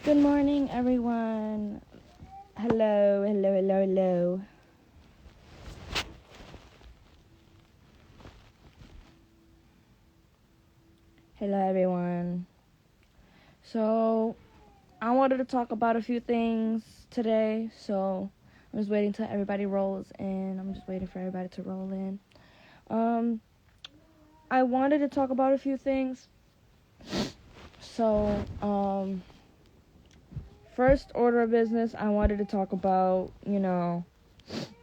Good morning, everyone. Hello, hello, hello, hello. Hello, everyone. So, I wanted to talk about a few things today. So, I'm just waiting till everybody rolls in. I'm just waiting for everybody to roll in. I wanted to talk about a few things. So, first order of business, I wanted to talk about,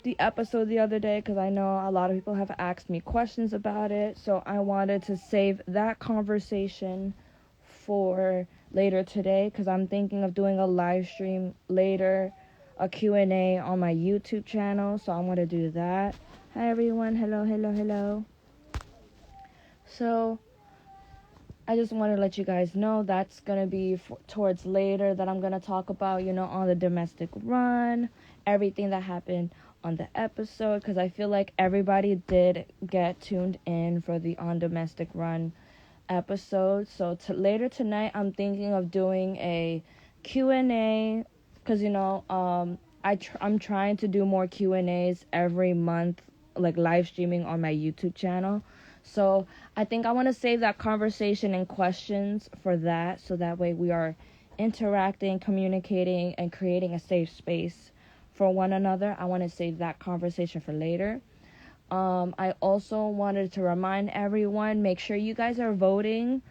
the episode the other day because I know a lot of people have asked me questions about it. So I wanted to save that conversation for later today because I'm thinking of doing a live stream later, a Q&A on my YouTube channel. So I want to do that. Hi, everyone. Hello, hello, hello. So I just want to let you guys know that's going to be towards later that I'm going to talk about, on the domestic run, everything that happened on the episode, because I feel like everybody did get tuned in for the On Domestic Run episode. So later tonight, I'm thinking of doing a Q&A, because, I'm trying to do more Q&As every month, like live streaming on my YouTube channel. So I think I want to save that conversation and questions for that, so that way we are interacting, communicating, and creating a safe space for one another. I want to save that conversation for later. I also wanted to remind everyone, make sure you guys are voting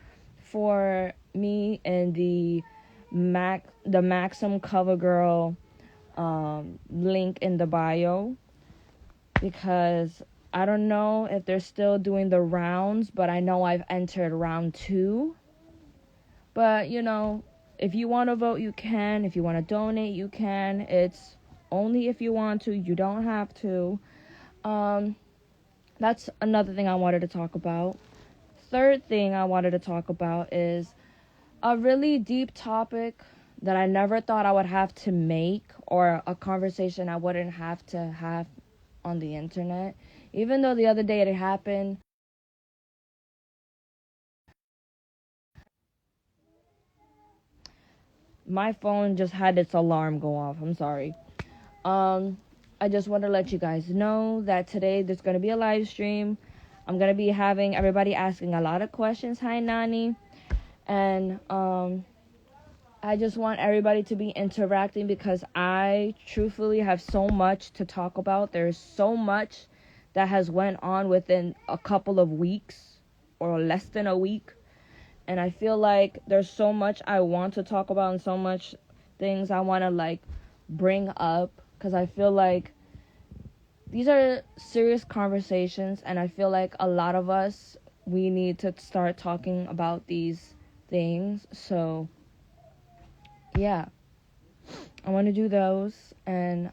for me in the Maxim Cover Girl link in the bio, because I don't know if they're still doing the rounds, but I know I've entered round 2. But, if you want to vote, you can. If you want to donate, you can. It's only if you want to. You don't have to. That's another thing I wanted to talk about. Third thing I wanted to talk about is a really deep topic that I never thought I would have to make, or a conversation I wouldn't have to have on the internet. Even though the other day it happened. My phone just had its alarm go off. I'm sorry. I just want to let you guys know that today there's going to be a live stream. I'm going to be having everybody asking a lot of questions. Hi, Nani. And I just want everybody to be interacting, because I truthfully have so much to talk about. There's so much that has went on within a couple of weeks or less than a week. And I feel like there's so much I want to talk about and so much things I want to bring up, because I feel like these are serious conversations, and I feel like a lot of us, we need to start talking about these things. So yeah, I want to do those. And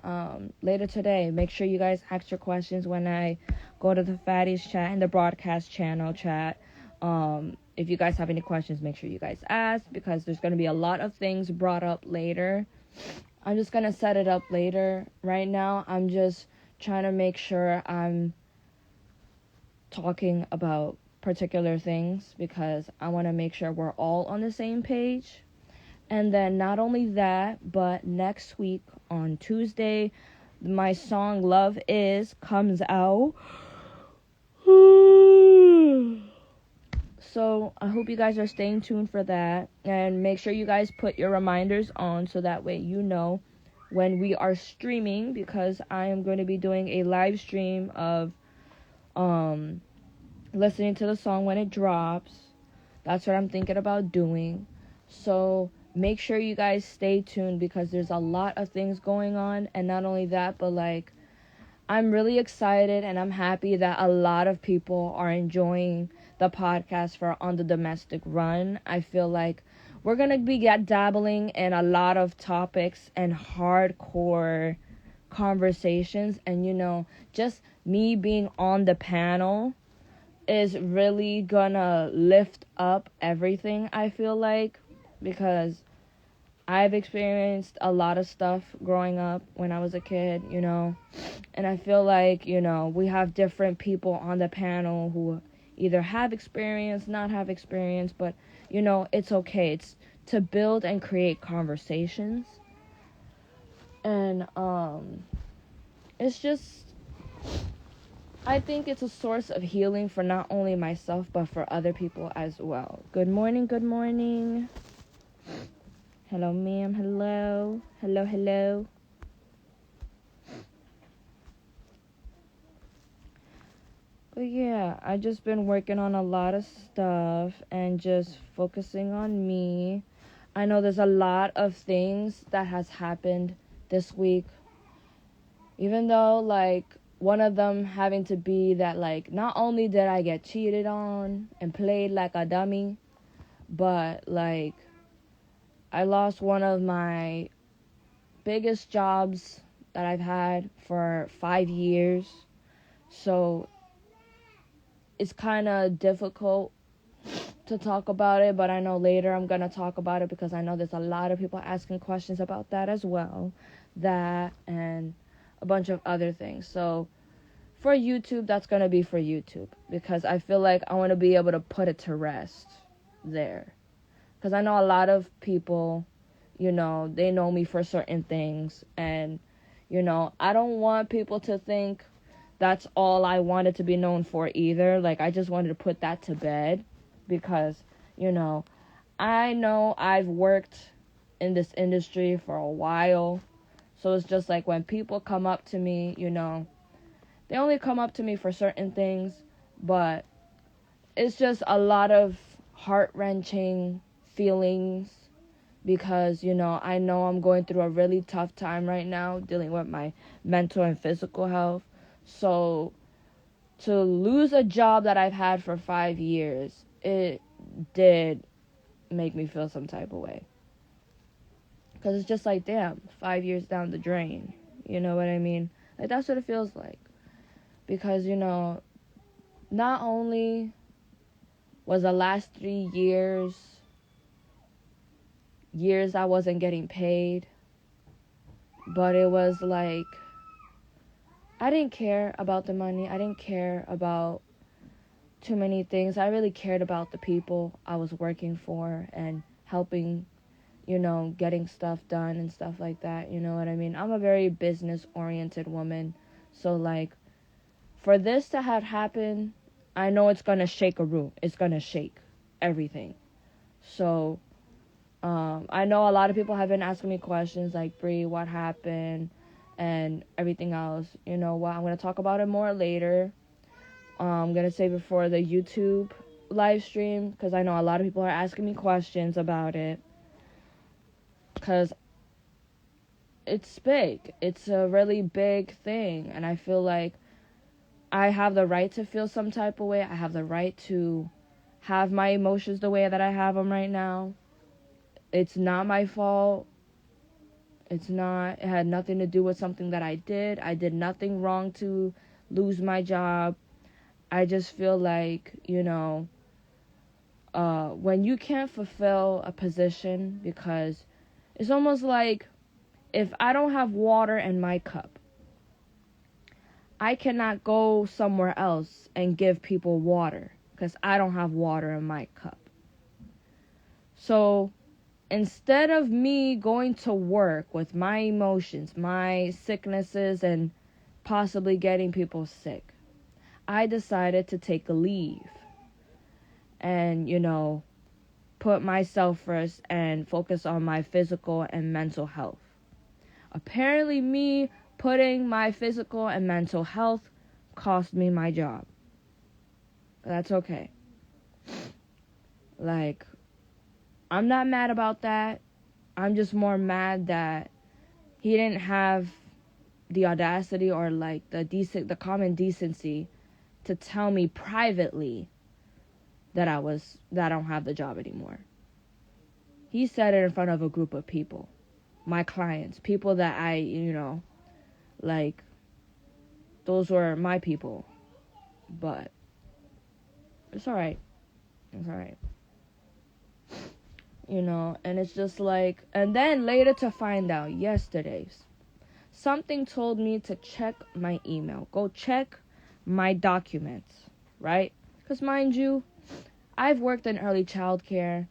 later today, make sure you guys ask your questions when I go to the Fatties chat and the broadcast channel chat. If you guys have any questions, make sure you guys ask, because there's going to be a lot of things brought up later. I'm just going to set it up later. Right now, I'm just trying to make sure I'm talking about particular things, because I want to make sure we're all on the same page. And then not only that, but next week on Tuesday, my song Love Is comes out. So I hope you guys are staying tuned for that, and make sure you guys put your reminders on, so that way you know when we are streaming, because I am going to be doing a live stream of listening to the song when it drops. That's what I'm thinking about doing. So make sure you guys stay tuned, because there's a lot of things going on. And not only that, but I'm really excited, and I'm happy that a lot of people are enjoying the podcast for On the Domestic Run. I feel like we're going to be dabbling in a lot of topics and hardcore conversations. And, just me being on the panel is really gonna lift up everything, I feel like, because I've experienced a lot of stuff growing up when I was a kid, and I feel like, we have different people on the panel who either have experience, not have experience, but, it's okay. It's to build and create conversations. And it's just, I think it's a source of healing for not only myself but for other people as well. Good morning, good morning. Hello, ma'am. Hello. Hello, hello. But yeah, I just been working on a lot of stuff and just focusing on me. I know there's a lot of things that has happened this week. Even though, like, one of them having to be that, like, not only did I get cheated on and played like a dummy, but, like, I lost one of my biggest jobs that I've had for 5 years. So it's kind of difficult to talk about it, but I know later I'm going to talk about it because I know there's a lot of people asking questions about that as well. That and a bunch of other things. So for YouTube, that's going to be for YouTube because I feel like I want to be able to put it to rest there. Because I know a lot of people, you know, they know me for certain things. And, you know, I don't want people to think that's all I wanted to be known for either. Like, I just wanted to put that to bed because, you know I've worked in this industry for a while. So it's just like when people come up to me, you know, they only come up to me for certain things. But it's just a lot of heart-wrenching feelings because, you know I'm going through a really tough time right now dealing with my mental and physical health. So to lose a job that I've had for 5 years, it did make me feel some type of way. Because it's just like, damn, 5 years down the drain. You know what I mean? Like, that's what it feels like. Because, you know, not only was the last 3 years I wasn't getting paid, but it was like, I didn't care about the money. I didn't care about too many things. I really cared about the people I was working for and helping, you know, getting stuff done and stuff like that. You know what I mean? I'm a very business-oriented woman. So, like, for this to have happened, I know it's going to shake a room. It's going to shake everything. So, I know a lot of people have been asking me questions like, Bri, what happened? And everything else. You know what? I'm going to talk about it more later. I'm going to say before the YouTube live stream because I know a lot of people are asking me questions about it. Because it's big. It's a really big thing. And I feel like I have the right to feel some type of way. I have the right to have my emotions the way that I have them right now. It's not my fault. It's not. It had nothing to do with something that I did. I did nothing wrong to lose my job. I just feel like, you know, when you can't fulfill a position, because it's almost like if I don't have water in my cup, I cannot go somewhere else and give people water because I don't have water in my cup. So instead of me going to work with my emotions, my sicknesses, and possibly getting people sick, I decided to take a leave and, you know, put myself first and focus on my physical and mental health. Apparently, me putting my physical and mental health cost me my job. That's okay. Like, I'm not mad about that. I'm just more mad that he didn't have the audacity or like the common decency to tell me privately that I don't have the job anymore. He said it in front of a group of people, my clients, people that I, you know, like, those were my people. But it's all right. It's all right. You know, and it's just like, and then later to find out, yesterday, something told me to check my email. Go check my documents, right? Because mind you, I've worked in early childcare,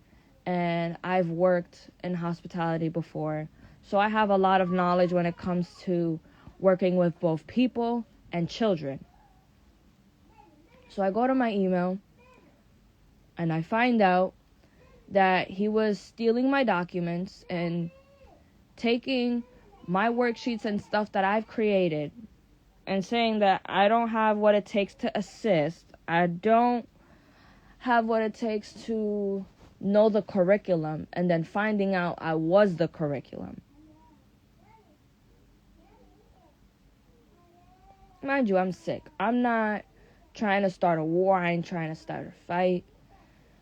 and I've worked in hospitality before. So I have a lot of knowledge when it comes to working with both people and children. So I go to my email and I find out that he was stealing my documents and taking my worksheets and stuff that I've created and saying that I don't have what it takes to assist. I don't have what it takes to know the curriculum, and then finding out I was the curriculum. Mind you, I'm sick. I'm not trying to start a war. I ain't trying to start a fight.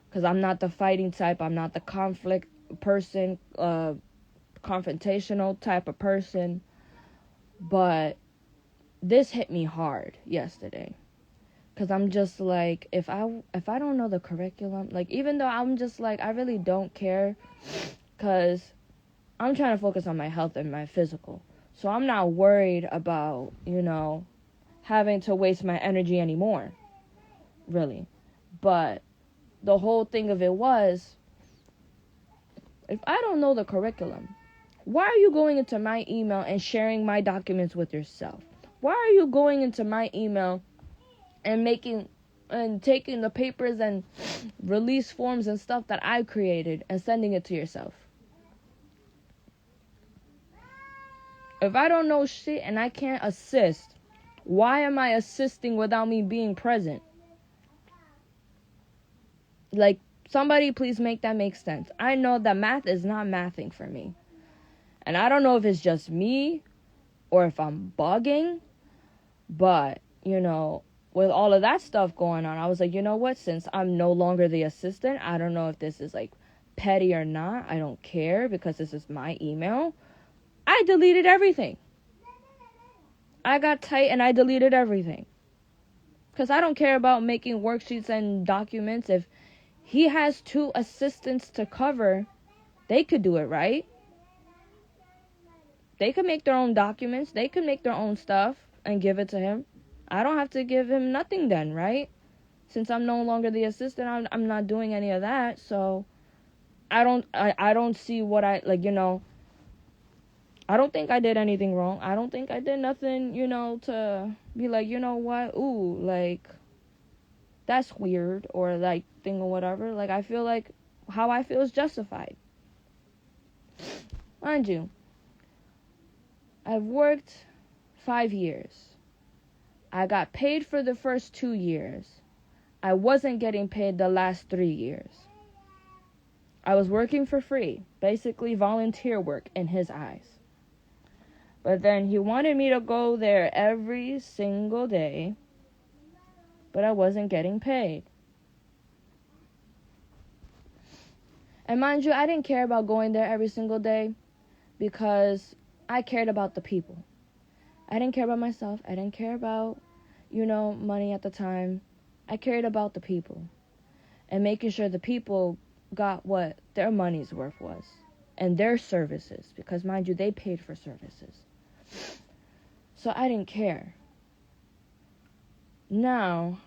Because I'm not the fighting type. I'm not the conflict person, confrontational type of person. But this hit me hard yesterday. Because I'm just like, if I don't know the curriculum, like, even though I'm just like, I really don't care. Because I'm trying to focus on my health and my physical. So I'm not worried about, having to waste my energy anymore. Really. But the whole thing of it was, if I don't know the curriculum, why are you going into my email and sharing my documents with yourself? Why are you going into my email and taking the papers and release forms and stuff that I created and sending it to yourself? If I don't know shit and I can't assist, why am I assisting without me being present? Like, somebody please make that make sense. I know that math is not mathing for me. And I don't know if it's just me or if I'm bugging. But, with all of that stuff going on, I was like, you know what? Since I'm no longer the assistant, I don't know if this is, like, petty or not. I don't care because this is my email. I deleted everything. I got tight and I deleted everything. Because I don't care about making worksheets and documents. If he has 2 assistants to cover, they could do it, right? They could make their own documents. They could make their own stuff and give it to him. I don't have to give him nothing then, right? Since I'm no longer the assistant, I'm not doing any of that. So I don't see what I don't think I did anything wrong. I don't think I did nothing, to be like, you know what? Ooh, like, that's weird, or like thing or whatever. Like, I feel like how I feel is justified. Mind you, I've worked 5 years. I got paid for the first 2 years. I wasn't getting paid the last 3 years. I was working for free, basically volunteer work in his eyes. But then he wanted me to go there every single day, but I wasn't getting paid. And mind you, I didn't care about going there every single day because I cared about the people. I didn't care about myself. I didn't care about, money at the time. I cared about the people and making sure the people got what their money's worth was and their services, because mind you, they paid for services. So I didn't care. Now,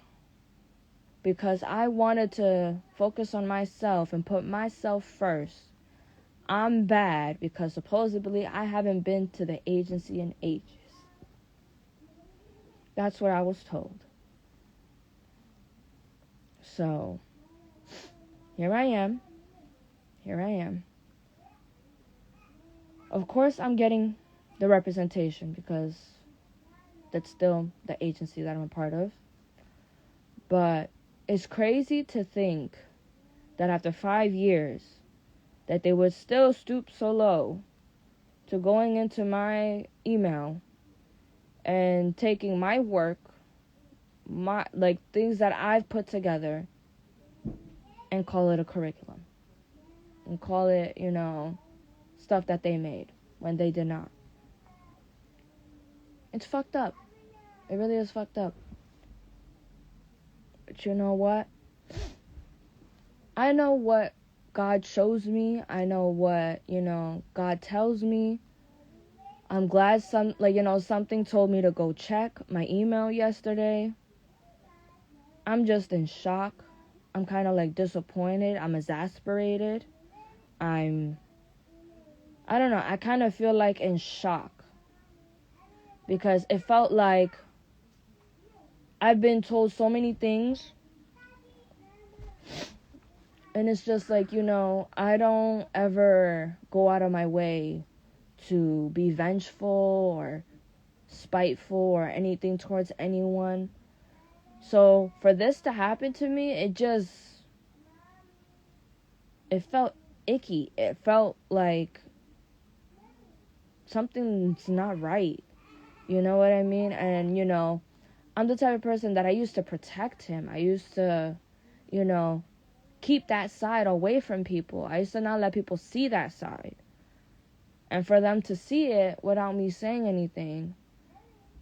because I wanted to focus on myself and put myself first, I'm bad because supposedly I haven't been to the agency in ages. That's what I was told. So, here I am. Of course, I'm getting the representation because that's still the agency that I'm a part of. But it's crazy to think that after 5 years, that they would still stoop so low to going into my email and taking my work, my things that I've put together, and call it a curriculum. And call it, stuff that they made when they did not. It's fucked up. It really is fucked up. But you know what? I know what God shows me. I know what, God tells me. I'm glad something told me to go check my email yesterday. I'm just in shock. I'm kind of disappointed. I'm exasperated I don't know, I kind of feel like in shock. Because it felt like I've been told so many things. And it's just like, I don't ever go out of my way to be vengeful or spiteful or anything towards anyone. So for this to happen to me, it felt icky. It felt like something's not right. You know what I mean? And, I'm the type of person that I used to protect him. I used to, keep that side away from people. I used to not let people see that side. And for them to see it without me saying anything,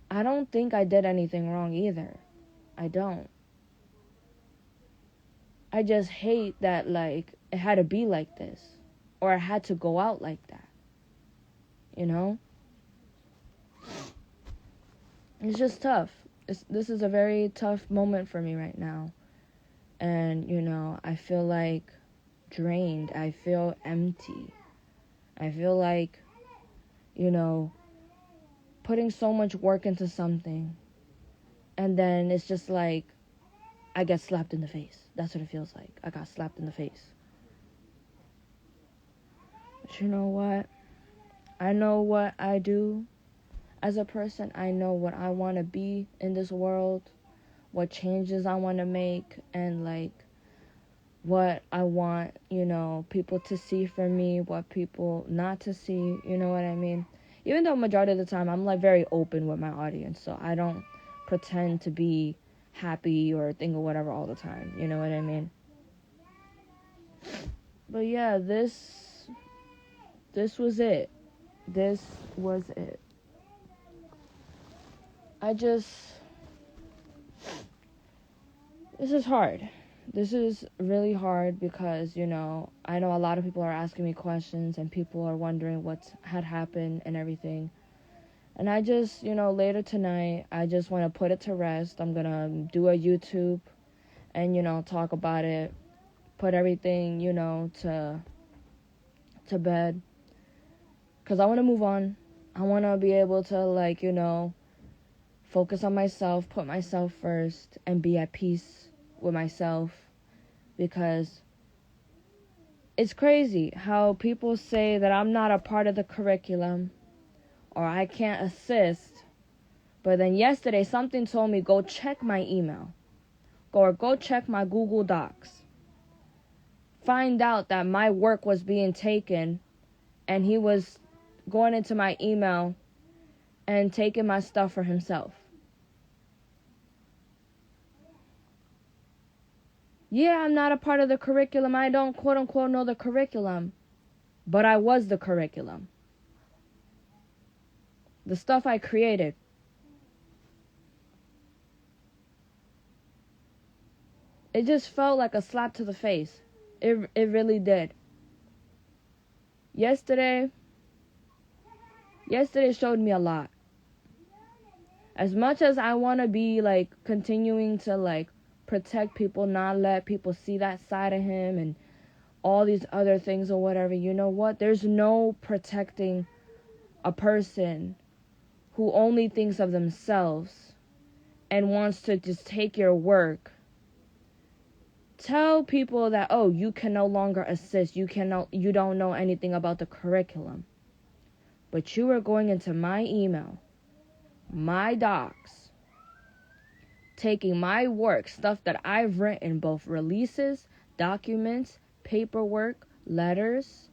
I don't think I did anything wrong either. I don't. I just hate that, like, it had to be like this. Or it had to go out like that. It's just tough. This is a very tough moment for me right now. And, I feel like drained. I feel empty. I feel like, putting so much work into something. And then it's just like, I get slapped in the face. That's what it feels like. I got slapped in the face. But you know what? I know what I do as a person. I know what I want to be in this world, what changes I want to make, and like what I want, people to see from me, what people not to see, you know what I mean? Even though majority of the time I'm like very open with my audience, so I don't pretend to be happy or think of whatever all the time, you know what I mean? But yeah, this was it. This was it. This is hard. This is really hard because, I know a lot of people are asking me questions and people are wondering what had happened and everything. And I just, later tonight, I just want to put it to rest. I'm going to do a YouTube and, talk about it, put everything, to bed. Because I want to move on. I want to be able to, like, focus on myself, put myself first, and be at peace with myself. Because it's crazy how people say that I'm not a part of the curriculum or I can't assist. But then yesterday something told me go check my email or go check my Google Docs. Find out that my work was being taken and he was going into my email and taking my stuff for himself. Yeah, I'm not a part of the curriculum. I don't, quote unquote, know the curriculum. But I was the curriculum. The stuff I created. It just felt like a slap to the face. It really did. Yesterday showed me a lot. As much as I want to be, like, continuing to, like, protect people, not let people see that side of him and all these other things or whatever, you know what? There's no protecting a person who only thinks of themselves and wants to just take your work. Tell people that, oh, you can no longer assist. You don't know anything about the curriculum. But you are going into my email, my docs, taking my work, stuff that I've written, both releases, documents, paperwork, letters,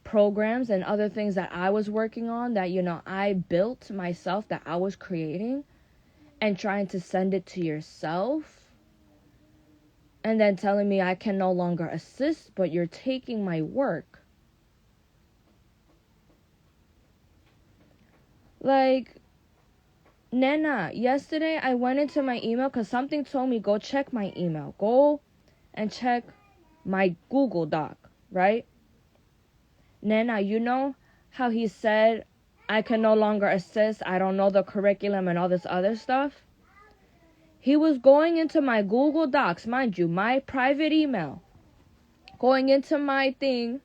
programs, and other things that I was working on that, I built myself, that I was creating, and trying to send it to yourself, and then telling me I can no longer assist, but you're taking my work. Like, Nana, yesterday I went into my email because something told me go check my email. Go and check my Google Doc, right? Nana, you know how he said I can no longer assist, I don't know the curriculum and all this other stuff? He was going into my Google Docs, mind you, my private email, going into my thing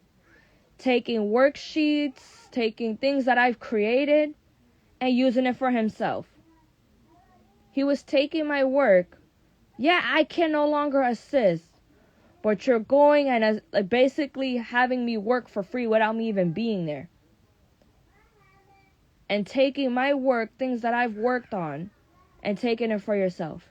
taking worksheets, taking things that I've created, and using it for himself. He was taking my work. Yeah, I can no longer assist, but you're going and basically having me work for free without me even being there. And taking my work, things that I've worked on, and taking it for yourself.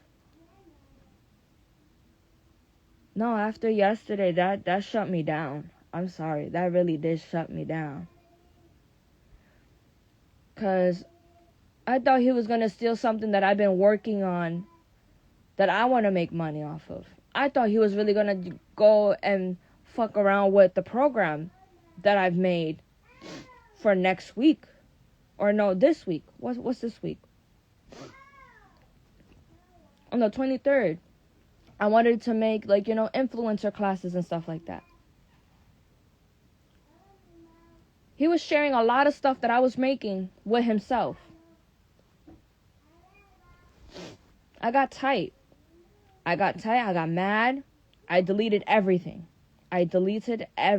No, after yesterday, that shut me down. I'm sorry, that really did shut me down. Because I thought he was going to steal something that I've been working on that I want to make money off of. I thought he was really going to go and fuck around with the program that I've made for next week. Or no, this week. What's this week? On the 23rd. I wanted to make, influencer classes and stuff like that. He was sharing a lot of stuff that I was making with himself. I got tight. I got mad. I deleted everything. I deleted it. I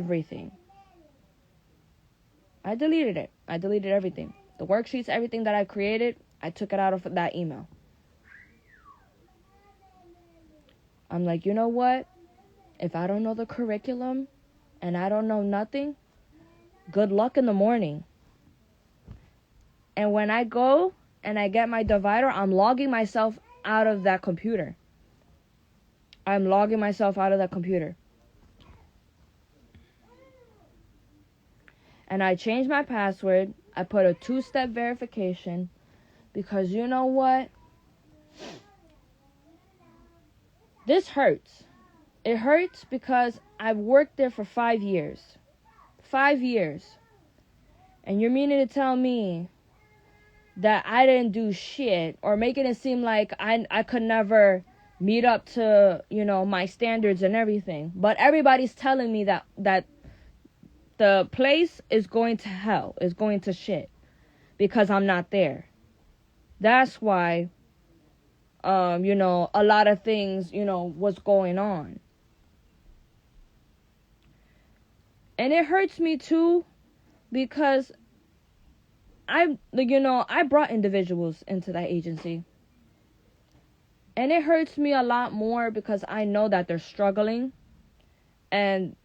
deleted everything. The worksheets, everything that I created, I took it out of that email. I'm like, you know what? If I don't know the curriculum and I don't know nothing, good luck in the morning. And when I go and I get my divider, I'm logging myself out of that computer. And I changed my password. I put a 2-step verification because you know what? This hurts. It hurts because I've worked there for 5 years. 5 years. And you're meaning to tell me that I didn't do shit or making it seem like I could never meet up to, my standards and everything. But everybody's telling me that the place is going to hell, is going to shit because I'm not there. That's why, a lot of things, was going on. And it hurts me too because I brought individuals into that agency. And it hurts me a lot more because I know that they're struggling and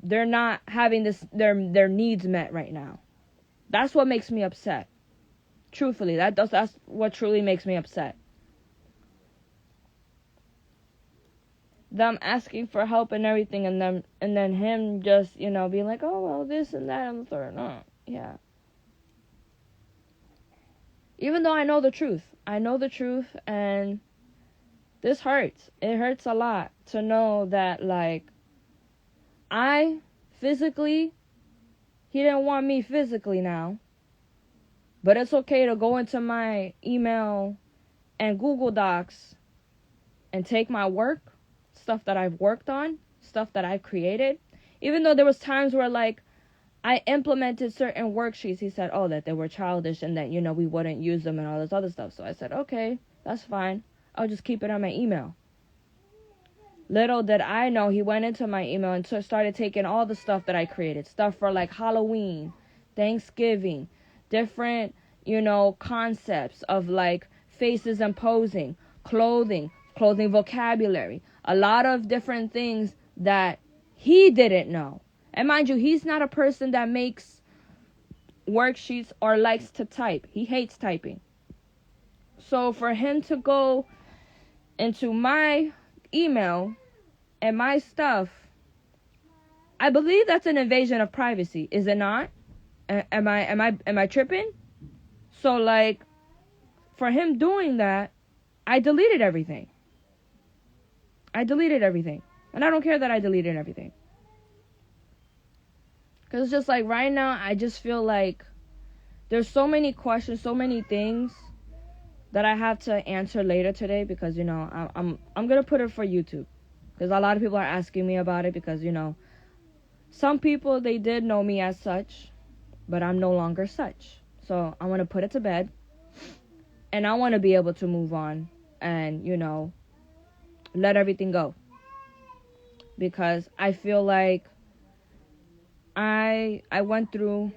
they're not having their needs met right now. That's what makes me upset. Truthfully, that's what truly makes me upset. Them asking for help and everything, and then him just, being like, oh, well, this and that and the third. Oh, yeah. Even though I know the truth. And this hurts. It hurts a lot to know that, he didn't want me physically now. But it's okay to go into my email and Google Docs and take my work, stuff that I've worked on, stuff that I've created. Even though there was times where, I implemented certain worksheets. He said, that they were childish and that, we wouldn't use them and all this other stuff. So I said, okay, that's fine. I'll just keep it on my email. Little did I know, he went into my email and started taking all the stuff that I created. Stuff for, Halloween, Thanksgiving, different, concepts of, faces and posing, clothing vocabulary. A lot of different things that he didn't know. And mind you, he's not a person that makes worksheets or likes to type. He hates typing. So for him to go into my email and my stuff, I believe that's an invasion of privacy, is it not? Am I tripping? So for him doing that, I deleted everything. And I don't care that I deleted everything. Because it's just right now, I just feel like there's so many questions, so many things that I have to answer later today because, I'm going to put it for YouTube. Because a lot of people are asking me about it because, some people, they did know me as such, but I'm no longer such. So I want to put it to bed. And I want to be able to move on and, let everything go. Because I feel like I went through.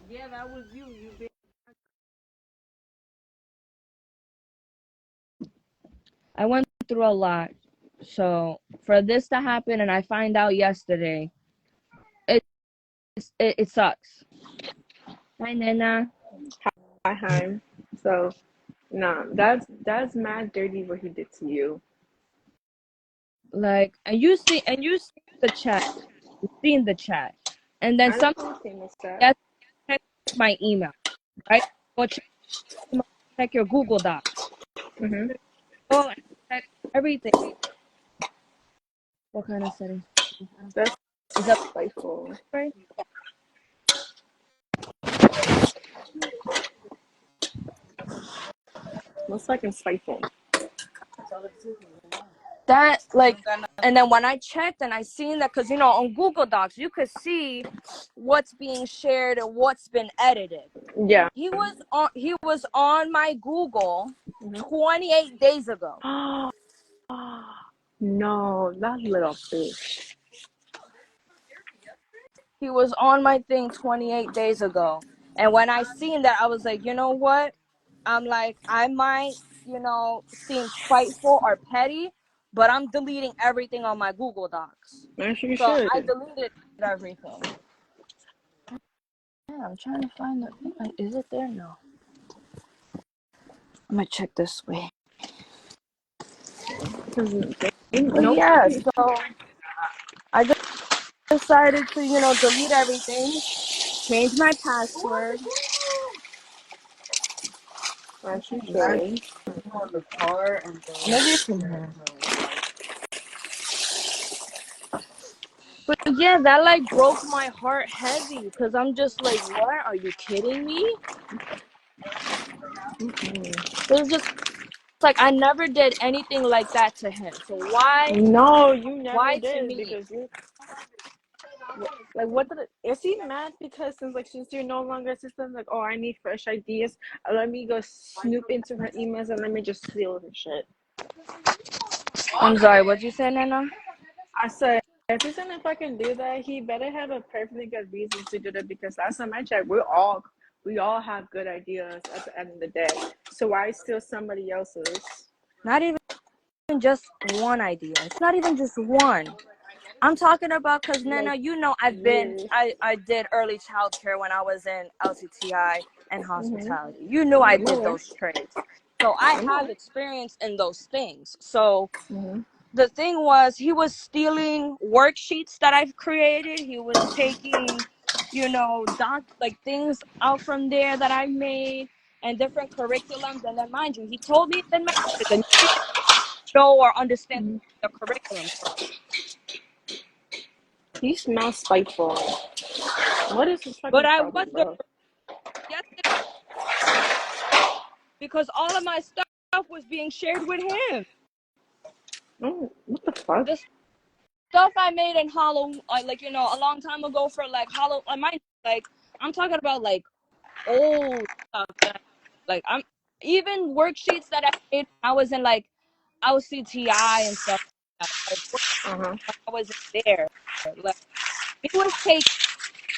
Yeah, that was you. I went through a lot. So for this to happen, and I find out yesterday, it sucks. Hi, Nana. Hi. So, nah, that's mad dirty what he did to you. Like, and you see the chat. You seen the chat, and then I some don't think famous that. yes, check my email, right? Go check, check your Google Docs. Mhm. Go and check everything. What kind of settings? That's Is that spiteful. right? Most fucking spiteful. That like, and then when I checked and I seen that, because on Google Docs you could see what's being shared and what's been edited. Yeah. He was on my Google Mhm. 28 days ago. No, that little fish. He was on my thing 28 days ago. And when I seen that, I was like, you know what? I'm like, I might, seem spiteful or petty, but I'm deleting everything on my Google Docs. Actually, you So I should. deleted everything. Yeah, I'm trying to find the. Is it there? No. I'm gonna check this way. But yeah, Nobody. so I just decided to, delete everything, change my password. Actually, I should. on the car and maybe you can hear. But yeah, that like broke my heart heavy because I'm just like, what? Are you kidding me? It's just like I never did anything like that to him. So why? No, you never Why to did me? because you like what did it, is he mad because since you're no longer a system like, oh, I need fresh ideas, let me go snoop into her emails and let me just steal her shit. I'm sorry. What'd you say, Nana? I said if he's gonna fucking do that, he better have a perfectly good reason to do that because last time I checked, we all have good ideas at the end of the day. So why steal somebody else's? Not even just one idea. It's not even just one. I'm talking about because Like Nana, years. I did early childcare when I was in LCTI and Mhm. hospitality. You knew I did Yeah. those trades. So I I have know. experience in those things. So Mhm. the thing was, he was stealing worksheets that I've created. He was taking, like things out from there that I made and different curriculums. And then, mind you, he told me it didn't matter because he didn't know or understand Mhm. the curriculum. He smells spiteful. What is his But fucking I was problem, the bro? yesterday because all of my stuff was being shared with him. Oh, what the fuck? The stuff I made in Hollow, like a long time ago for like Hollow, like I'm talking about like old stuff that I'm even worksheets that I made when I was in like LCTI and stuff like that. Like Uh huh. when I was in there, like he was taking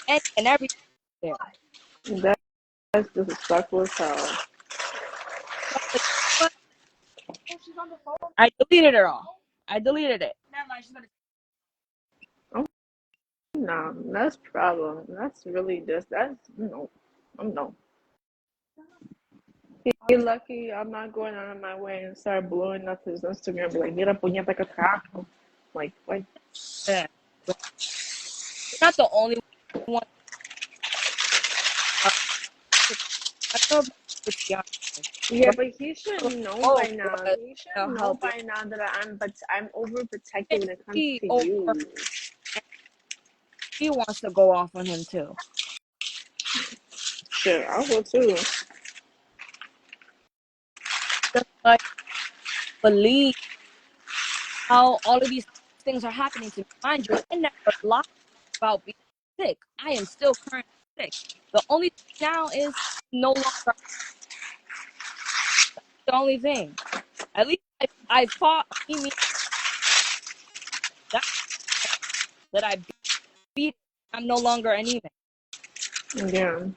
any and everything there. That's disrespectful as hell. So like, but I deleted it all. I deleted it. Oh no, that's problem. That's really just that's no. I'm no. He lucky I'm not going out of my way and start blowing up his Instagram. Be like, mira puñeta que trajo. Like what? Yeah. But you're not the only one. Uh, I don't know if it's Briana, Yeah, but but he should know by both now. was He should know helping by now that I'm overprotective when it comes me to over, you. and he wants to go off on him too. Shit, I will too. Just like believe how all of these things are happening to me. Mind you, I never lied about being sick. I am still currently sick. The only thing now is no longer the only thing. At least I fought me that I beat I'm no longer anemic. Yeah.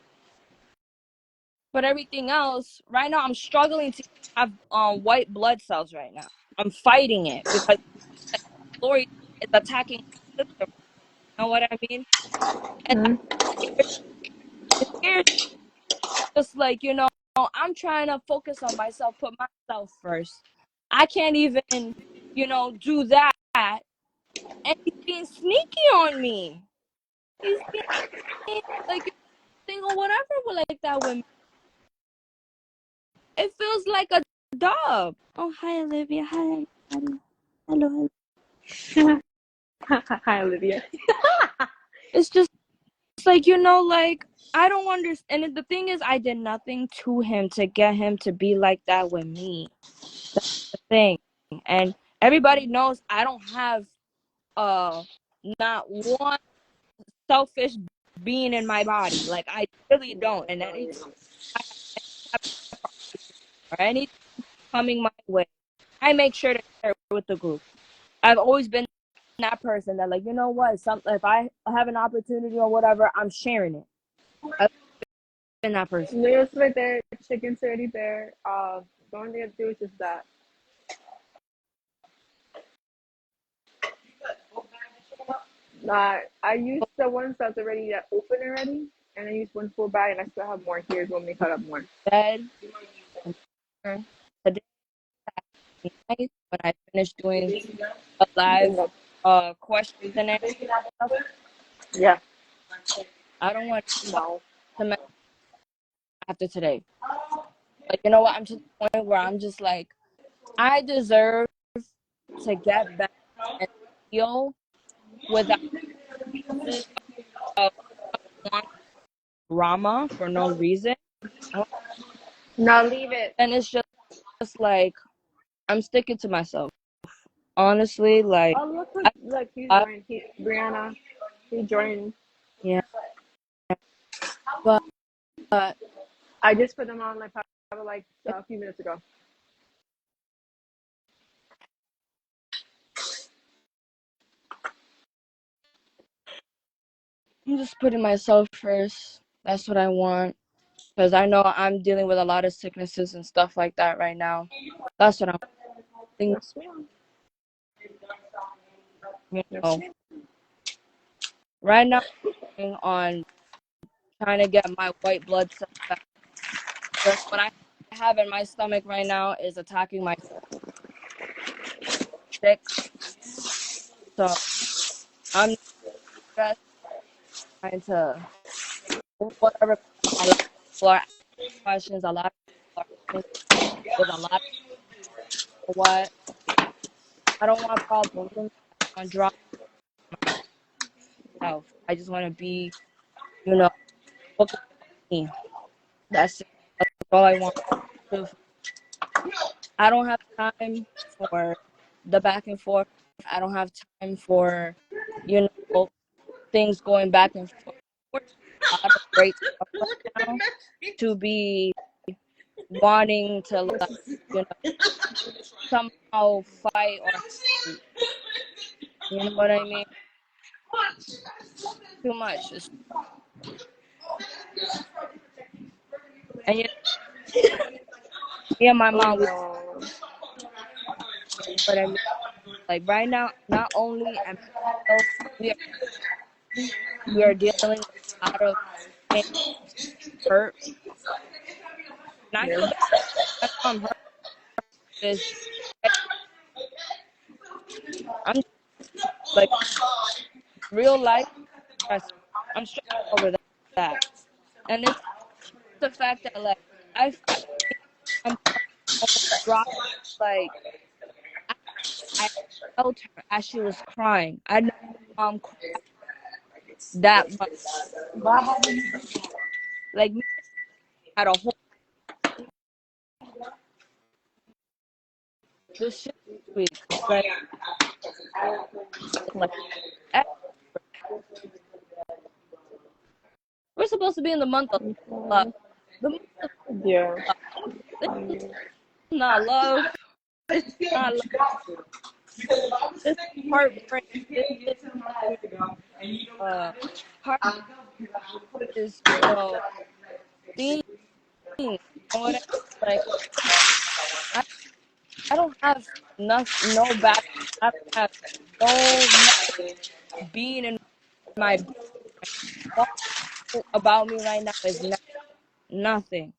But everything else, right now, I'm struggling to have white blood cells right now. I'm fighting it because Lori is attacking my system. You know what I mean? And Mm. it scares me. Just like, I'm trying to focus on myself, put myself first. I can't even, do that. And he's being sneaky on me. He's being like single, whatever, like that with me. It feels like a dub. Oh, hi, Olivia. Hi, everybody. Hello. Hi, Olivia. It's just like, like, I don't understand. And the thing is, I did nothing to him to get him to be like that with me. That's the thing. And everybody knows I don't have uh not one selfish being in my body. Like, I really don't. And anytime I have or anything coming my way, I make sure to share it with the group. I've always been that person that, like, you know what, if I have an opportunity or whatever, I'm sharing it. I've been that person. Leo's right there. Chicken's already there. The only thing to do is just that. I used the ones that's already open already, and I used one full bag, and I still have more here. Want me to cut up more? Bed and today night when I finish doing a live Bingo. questions and answers stuff, Yeah. I don't want No. to mess after today. Like, you know what? I'm to the point where I'm just like, I deserve to get back and heal without uh, want drama for no reason. Now leave it. And it's just like I'm sticking to myself. Honestly, like Oh, look, I, look, he's I joined. Brianna, he joined. yeah, but, but I just put them on like probably like a few minutes ago. I'm just putting myself first. That's what I want because I know I'm dealing with a lot of sicknesses and stuff like that right now. That's what I'm thinking. Yes, ma'am. You Yes, know, ma'am. right now I'm working on trying to get my white blood cells back. Just what I have in my stomach right now is attacking my sick. So I'm just trying to do whatever a lot of people are asking questions, a lot of people are coming with a lot of what. I don't want problems. I want drama myself. I just want to be, focused on me. That's it. That's all I want. So I don't have time for the back and forth. I don't have time for, you things going back and forth. We're doing a lot of great stuff right now to be wanting to, like, you know, somehow fight or hate. You know what I mean? Too much. And me and my Oh mom, no. what I mean, like right now, not only am I, we we are dealing with a lot of pain, hurt. And I Yeah. feel bad. I know I'm hurt this. I'm just, like, real life stress. I'm stressed over that. And it's the fact that, like, I I'm almost dropped. Like, I, I felt her as she was crying. I never saw mom cry that much. Like, me had a whole this shit week. Like, like eh, we're supposed to be in the month of love. The month of Yeah. love. This is not love. This is not love. this heartbreak, this is, you heart is, seeing, you know what I mean? Like, I, I don't have no back, I don't have no being in my, all about me right now is nothing.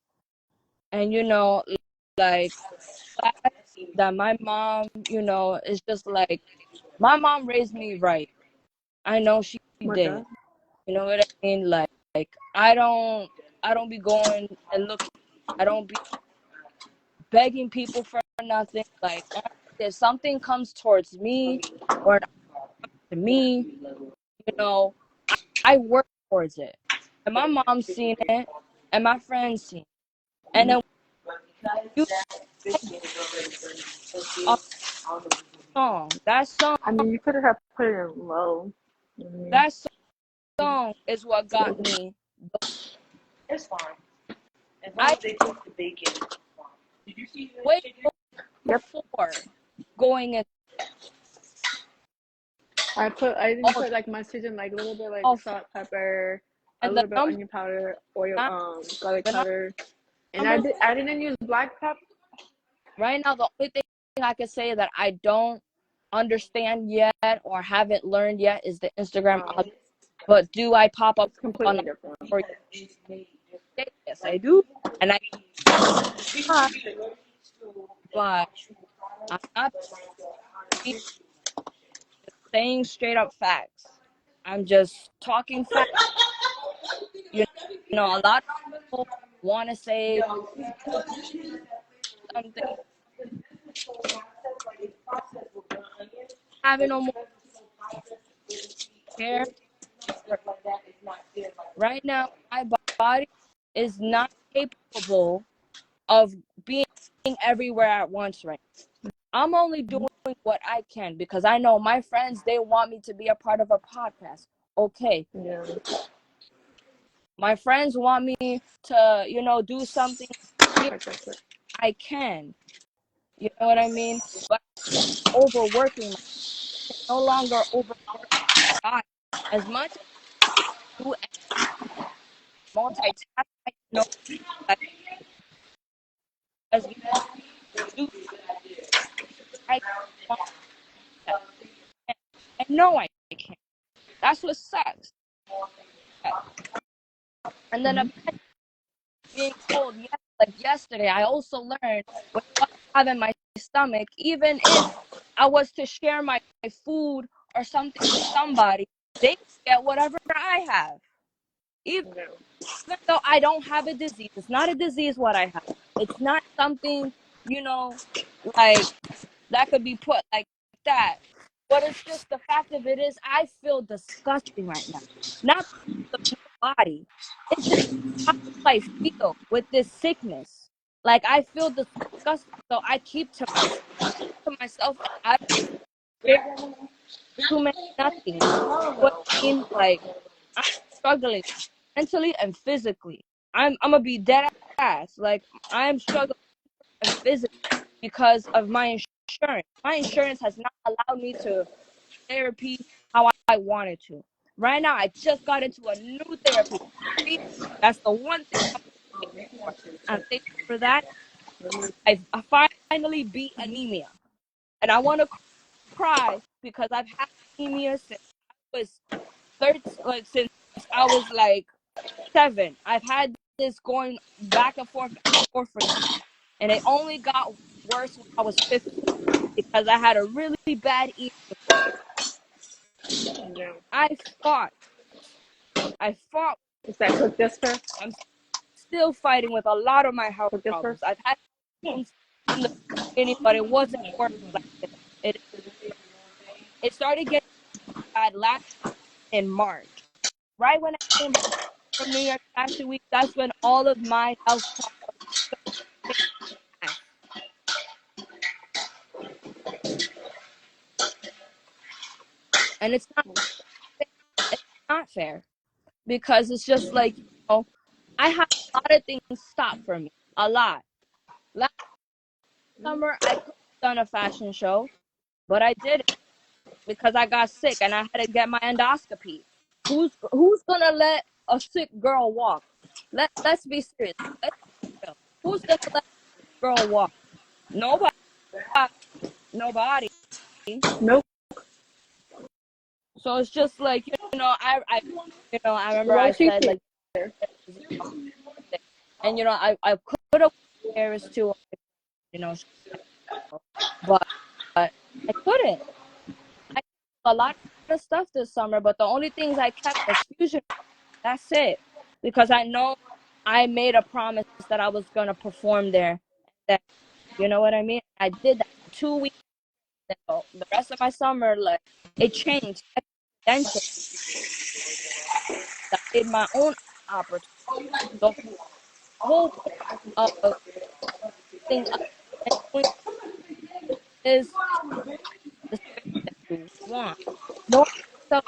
And, like, glad that my mom, is just like, my mom raised me right. I know she What did. the? You know what I mean? Like I don't be going and looking. I don't be begging people for nothing. Like, honestly, if something comes towards me or to me, you know, I work towards it. And my mom's seen it, and my friends seen it. And then you a song. I mean, you could have put it in low. Mm-hmm. That song is what got me. I way Yep. before going in I even all put like mustard and like a little bit like off, salt, pepper, a and the little bit of number onion powder, oil, nine, garlic the powder, and number I didn't use black pepper. right now, the only thing I can say that I don't understand yet or haven't learned yet is the Instagram. Oh, But do I pop up it's on completely a different. for you? Yes, I do, and I but I'm not saying straight up facts. I'm just talking facts. You a lot of people want to say something, having no more care. Right now, my body is not capable of being everywhere at once right now. I'm only doing what I can because I know my friends, they want me to be a part of a podcast. Okay. Yeah, My friends want me to, do something here. I guess it. I can. You know what I mean? But overworking, I can no longer overwork my body. As much as I do and multitask, I know that as much as I do, I want that. I know I can. That's what sucks. And then being told, yes, like yesterday, I also learned what I have in my stomach, even if I was to share my food or something with somebody, they get whatever I have. Even Yeah. though I don't have a disease, it's not a disease what I have. It's not something, you know, like that could be put like that. But it's just the fact of it is, I feel disgusting right now. Not because of my body. It's just how I feel with this sickness. Like, I feel disgusting, so I keep to myself, and I don't share too many nothings. What I mean, like, I'm struggling mentally and physically. I'm gonna be dead ass. Like, I'm struggling and physically because of my insurance. My insurance has not allowed me to therapy how I wanted to. Right now, I just got into a new therapy. That's the one thing I'm thankful for. I'm thankful for that. I finally beat anemia, and I want to cry because I've had anemia since I was 13, like since I was like 7. I've had this going back and forth for years, and it only got worse when I was 15 because I had a really bad eating disorder. Yeah. I fought. I fought. Is that cook this first? I'm still fighting with a lot of my health Cook this problems. first? I've had things from the beginning, but it wasn't worse like this. It started getting bad last in March. Right when I came home from New York last 2 weeks, that's when all of my health problems started getting bad. And it's not fair because it's just like, I had a lot of things stop for me. A lot. Last summer, I could have done a fashion show. but I did it because I got sick and I had to get my endoscopy. Who's gonna let a sick girl walk? Let's be serious. Let's be real. Who's gonna let a girl walk? Nobody. Nobody. Nope. So it's just like, I remember Why I she said here? like, and I could have Paris too, you know, but I couldn't. I did a lot of stuff this summer, but the only things I kept was fusion. That's it, because I know I made a promise that I was gonna perform there. That, you know what I mean? I did that 2 weeks ago. The rest of my summer, like, it changed exponentially. I made my own opportunity. The whole point of thing and doing is the space that you want. No, I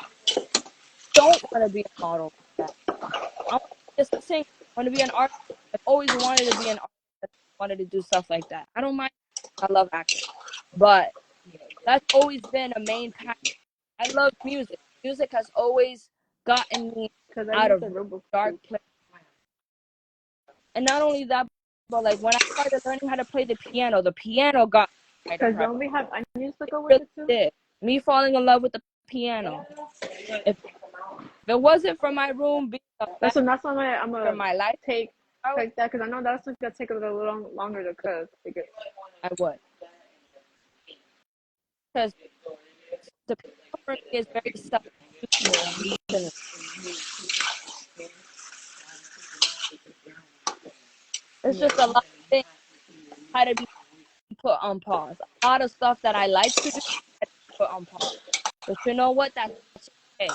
don't want to be a model like that. I want to be a singer. I want to be an artist. I've always wanted to be an artist. I wanted to do stuff like that. I don't mind. I love acting, but that's always been a main passion. I love music. Music has always gotten me Because I out use of the Robot dark too. places. And not only that, but like when I started learning how to play the piano got me Because depressed. don't we have onions to go with Really it too? did. Me falling in love with the piano. If it wasn't for my room being a mess That's why I'm for gonna my life, take I would. take that because I know that's gonna take a little longer to cook. Because I would. Because the piano for me is very self-sufficient. It's just a lot of things had to be put on pause. A lot of stuff that I like to do had to be put on pause. But you know what? That's okay.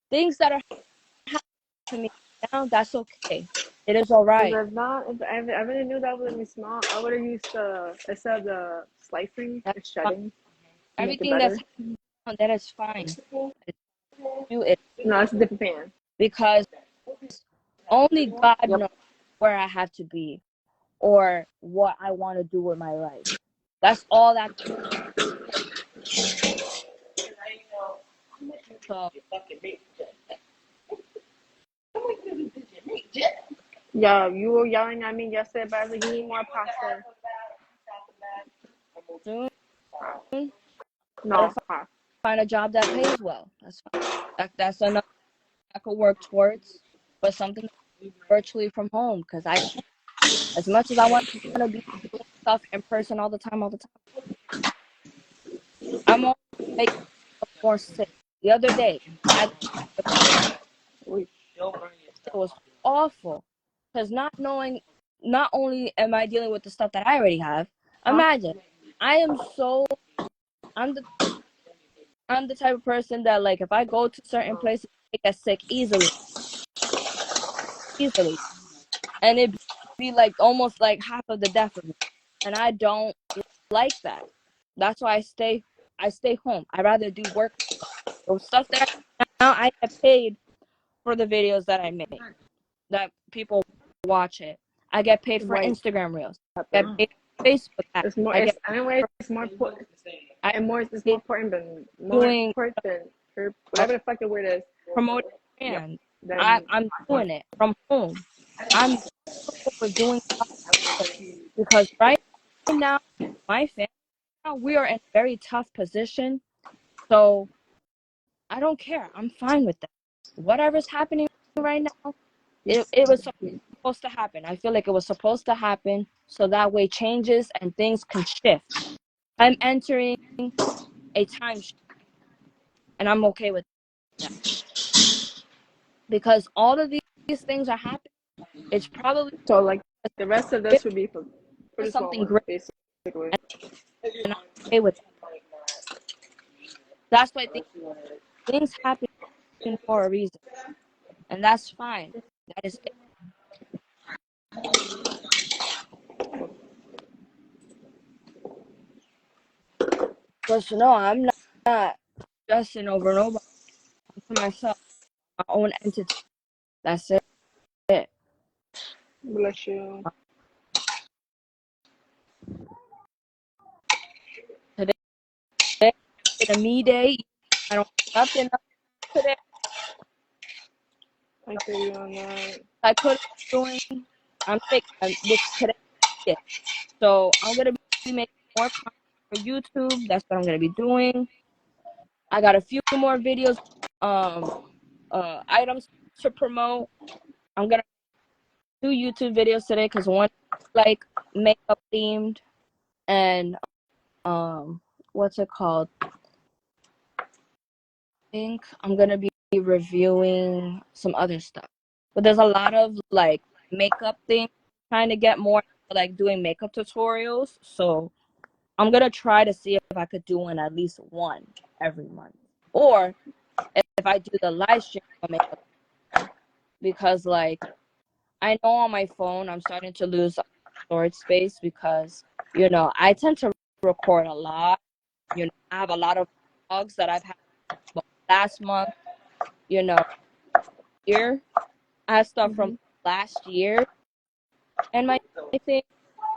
Things that are happening to me now, that's okay. It is all right. if not, if I really knew that was gonna be small, I would have used the instead of the slicing, That's the fine. shredding to make it Everything that's better. happening now, that is fine. Do it No, it's a different pan. because only God Yep. knows where I have to be or what I want to do with my life. That's all that. So Yeah, you were yelling at me yesterday, but I was like, you need more pasta. soon, gotta No, huh. find a job that pays well. That's fine. That's another I could work towards, but something virtually from home because I can't. As much as I want to be doing stuff in person all the time, I'm always making myself more sick. The other day, I it was awful because not only am I dealing with the stuff that I already have. Huh? Imagine, I am so I'm the I'm the type of person that, like, if I go to certain places, I get sick easily, and it be like almost like half of the death of me, and I don't like that. That's why I stay home. I rather do work. The stuff that now I get paid for the videos that I make, that people watch it. I get paid for Right. Instagram reels. I get paid for Facebook ads. It's more. I get It's anyway. for, It's more important. I And more. It's more get important than more doing important than her. uh, Whatever the fuck the word is. promoting Yep. brands. Then I'm doing it from home. I'm capable of doing stuff because right now, my family, now, we are in a very tough position. So I don't care. I'm fine with that. Whatever's happening right now, it was supposed to happen. I feel like it was supposed to happen so that way changes and things can shift. I'm entering a time shift, and I'm okay with that because all of these things are happening. It's probably so like the rest of this would be for the small something ones, great, basically. and I'm okay with that. That's why things happen for a reason, and that's fine. That is it. But no, I'm not stressing over nobody. I'm to myself, my own entity. That's it. Bless you. Today It's a me day. I don't have nothing else today. I feel you on that. I could have been doing. I'm taking this today. Yeah. So I'm gonna be making more content for YouTube. That's what I'm gonna be doing. I got a few more videos, um, items to promote. I'm gonna do YouTube videos today because one like makeup themed and what's it called? I think I'm gonna be reviewing some other stuff. But there's a lot of like makeup things, trying to get more like doing makeup tutorials. So I'm gonna try to see if I could do one at least one every month. Or if I do the live stream for makeup because like I know on my phone I'm starting to lose storage space because I tend to record a lot. I have a lot of vlogs that I've had last month, you know, year. I have stuff from last year and my thing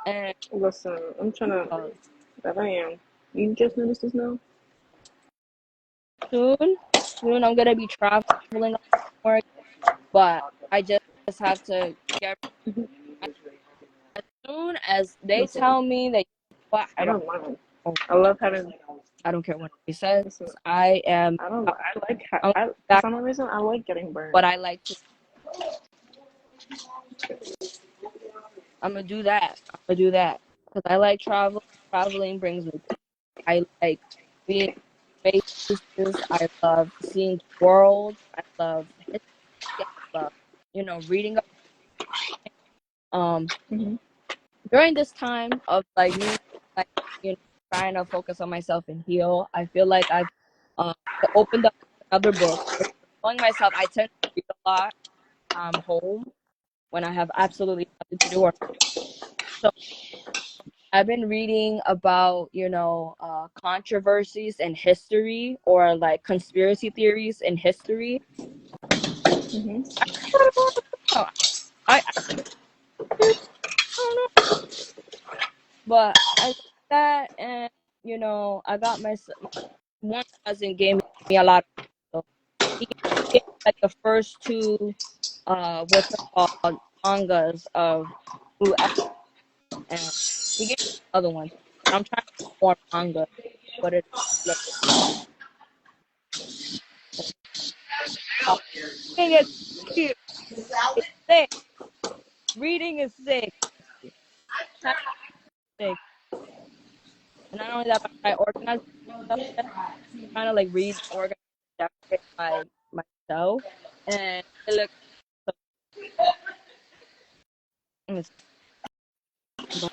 and Listen, I'm trying to. uh, That I am. You just noticed this now? soon I'm gonna be traveling more, but I just have to get as soon as they Listen, tell me that what I I don't don't mind. I love having. I don't care what he says. Listen, I am I don't. I like. I'm I for back some reason I like getting burned. what I like to. I'm gonna do that. I'm gonna do that because I like travel. Traveling brings me peace. I like being in spaces. I love seeing the world. I love history. I love reading. Um, Mm-hmm. during this time of like me, like trying to focus on myself and heal, I feel like I've opened up another book. Telling myself I tend to read a lot. I'm home when I have absolutely nothing to do. So I've been reading about controversies in history or like conspiracy theories in history. Mm-hmm. I don't know. I don't know, but I like that, and I got my one cousin gave me a lot. So he gave me like the first two, what's it called, mangas of Blue X, and he gave me other ones. I'm trying to read more manga, but it's like reading is it's sick. Reading is sick. Kind of sick. And not only that, but I organize stuff. Trying to like read, organize, decorate myself, and it looks so. But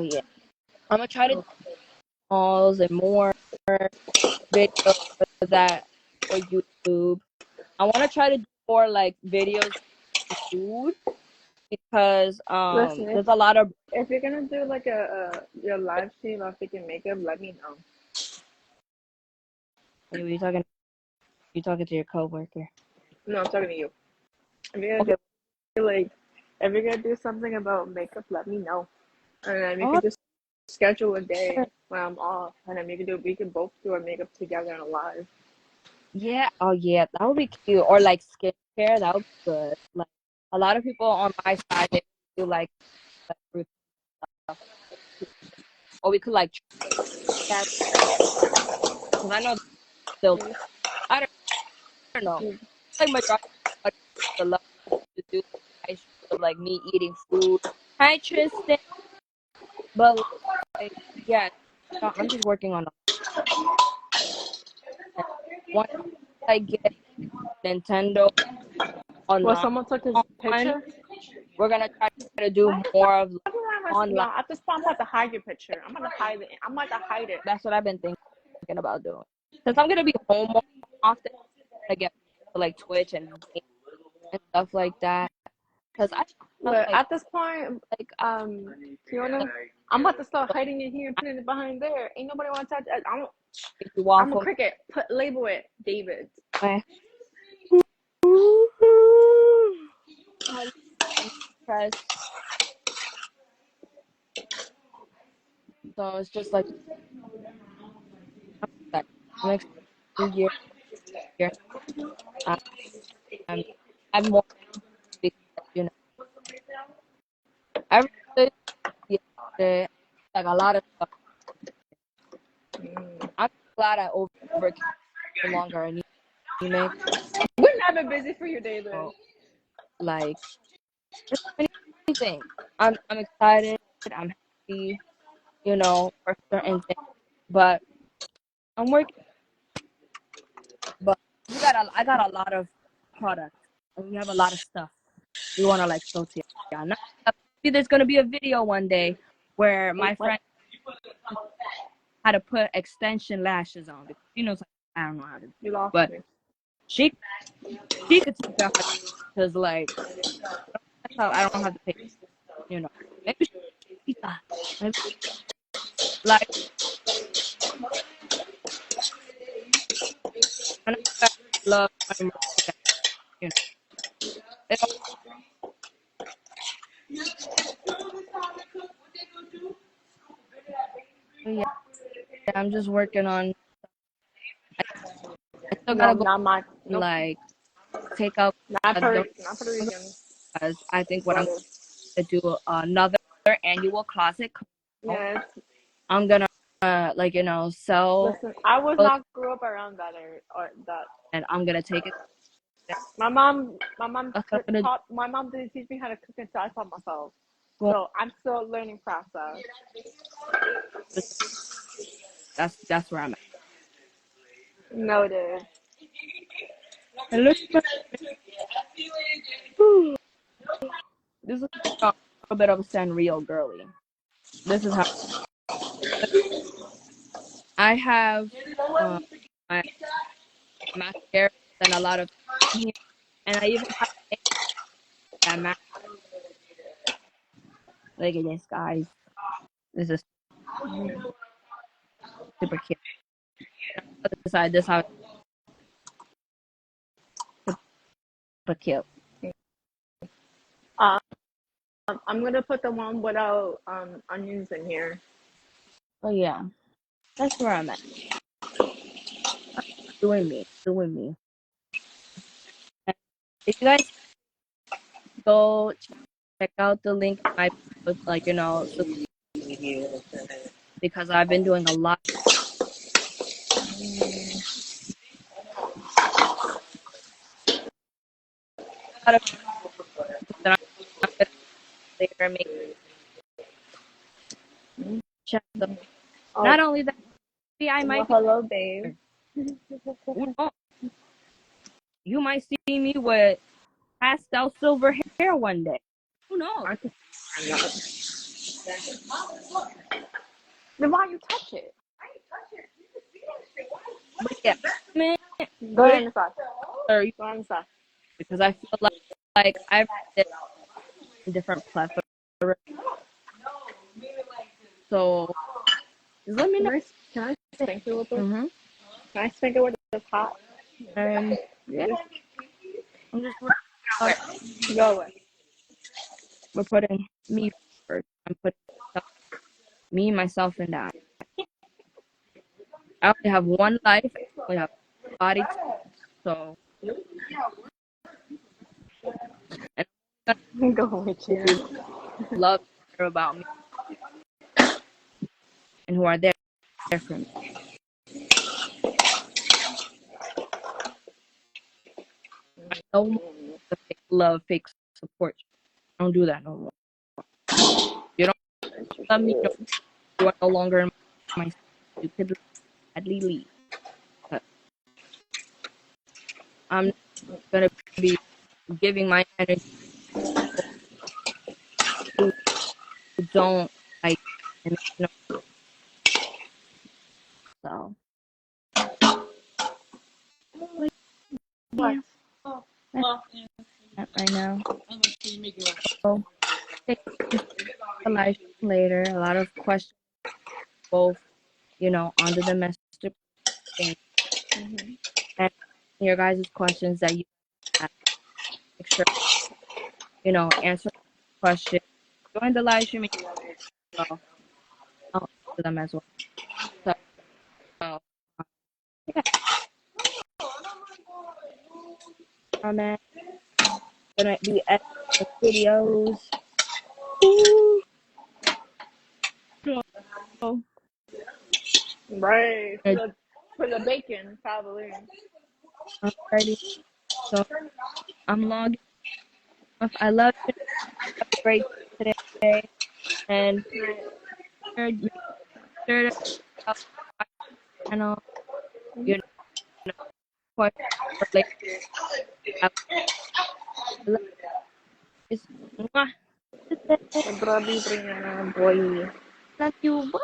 yeah, I'm gonna try to do hauls and more videos for that for YouTube. I want to try to do more like videos on food because Listen, there's a lot of. if you're gonna do like your live stream of freaking makeup, let me know. Wait, you talking? You talking to your coworker? No, I'm talking to you. If you're gonna Okay. do like, if you're gonna do something about makeup, let me know, and then we Oh, could just schedule a day when I'm off, and then we can both do our makeup together and live. yeah. Oh yeah, that would be cute. Or like skincare, that would be good. Like a lot of people on my side, they do like routine stuff. Or we could like that because I know they'll. I don't know. Like majority of the love to do ice cream, like me eating food. Hi Tristan, but like yeah, no, I'm just working on it. Once I get Nintendo Well, online, someone took his picture. we're gonna try to do more of No, online. at this point, I'm about to hide your picture. I'm gonna hide it. I'm about to hide it. That's what I've been thinking about doing. Since I'm gonna be home more often, I get like Twitch and stuff like that. Cause I Look, like at this point, like Fiona, I'm about to start hiding it here and putting it behind there. Ain't nobody want to touch it. if you I'm a waffle. cricket. Label it, David. My I press. So it's just like I'm excited to hear. Um, I have more because, I really yesterday, like a lot of stuff. I'm glad I overcame no longer anemic. We're never busy for your day, Liz. So, like, there's so many things. I'm excited. I'm happy, for certain things. But I'm working. But I got a lot of products, and we have a lot of stuff we want to like show to y'all. Now, maybe there's gonna be a video one day where my What? friend had to put extension lashes on because she knows I don't know how to do You it. lost But me. she could teach her how to, because like that's how I don't have the patience, you know. Maybe maybe like I know you guys love running merchandise, you know. It all, yeah, I'm just working on. I still No, gotta go not my. and Nope. like take out Not the Puerto Rican. because I think what I'm Brother. gonna do another annual closet. Yes. I'm gonna sell Listen, I was clothes, not grew up around that area or that. and I'm gonna take it. My mom That's what I'm gonna taught. My mom didn't teach me how to cook until I taught myself. do. So I'm still learning process. That's where I'm at. Noted. And look, whew, this is a little bit of a Sanrio girly. This is how I have my mascara and a lot of here, and I even have that mask. Look at this, guys. This is super cute. Other side, this how super cute. Um, I'm gonna put the one without onions in here. Oh yeah, that's where I'm at. Doing me. And if you guys go check out the link, in my so because I've been doing a lot of that I'm gonna later make check the. Oh, Not only that, maybe I well, might be. hello, babe. Who knows? You might see me with pastel silver hair one day. Who knows? I can. Then why you touch it? But yeah, man, Go with ahead inside. her Go ahead inside. because I feel like I've did different plethora. So just let me know. Can I sprinkle with this? Mm-hmm. Can I sprinkle with this hot? And yeah, I'm just working out. Go away. We're putting me first. I'm putting me, myself, and I. I only have one life. I only have a body, so and I'm Go away, gonna Chia. who love care about me and who are there for me. I no more the fake love, fake support. I don't do that no more. You don't love me. No, you are no longer in my. You could gladly leave. But I'm not gonna be giving my energy to people who don't like and so. But What? yeah, that's that right now. So take the live later. A lot of questions, both on the domestic thing Mm-hmm. and your guys' questions that you have. Make sure answer questions. Join the live stream. Well, I'll answer them as well. So, yeah, comment. Gonna be editing the videos. Ooh, so Right. I'm For the bacon, probably. ready. So I'm logging off. I love you. Have a great day today. And make sure to help my channel. You know, question related. I love you. Mwah. Grabe, Briana, boy. Love you. Bye.